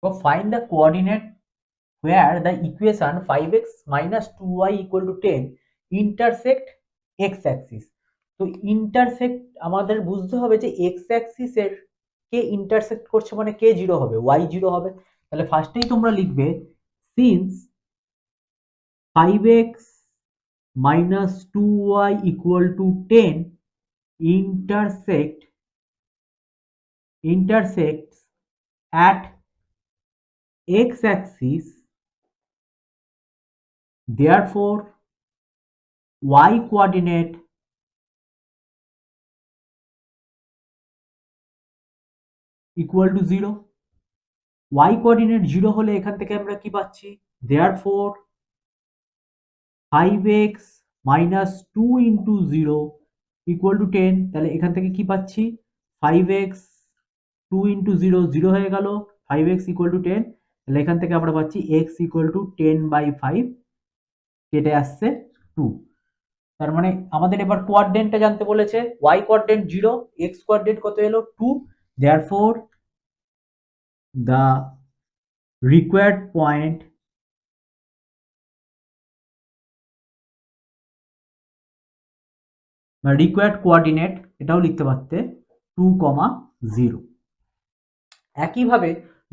So find the coordinate where the equation 5x minus 2y equal to 10 intersect x axis. তো intersect আমাদের বুঝতে হবে যে x অ্যাক্সিসের কে intersect করছে মানে কে জিরো হবে, ওয়াই জিরো হবে। তাহলে ফার্স্টেই তোমরা লিখবে since 5x minus 2y equal to 10 intersects at x axis, therefore y coordinate equal to 0. y coordinate 0 হলে এখান থেকে আমরা কি পাচ্ছি, therefore 5x minus 2 into 0 equal to 10। তাহলে এখান থেকে কি পাচ্ছি, 5x 2 into 0 0 হয়ে গেল, 5x equal to 10। তাহলে এখান থেকে আমরা পাচ্ছি x equal to 10/5 কেটে আসছে 2। তার মানে আমাদের এবার কোয়াড্রেন্টটা জানতে বলেছে, y কোয়াড্রেন্ট 0, x কোয়াড্রেন্ট কত এলো 2, therefore the required point বা রিকোয়ার্ড কোঅর্ডিনেট এটাও লিখতে পারতে 2,0। একইভাবে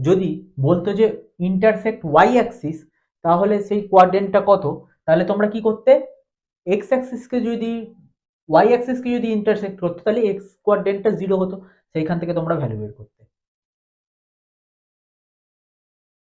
যদি বলতো যে ইন্টারসেক্ট ওয়াই অ্যাক্সিস, তাহলে সেই কোয়াড্রেন্টটা কত, তাহলে তোমরা কি করতে, এক্স অ্যাক্সিসকে যদি ওয়াই অ্যাক্সিসকে যদি ইন্টারসেক্ট করতো তাহলে এক্স কোয়াড্রেন্টটা 0 হতো, সেইখান থেকে তোমরা ভ্যালু বের করতে।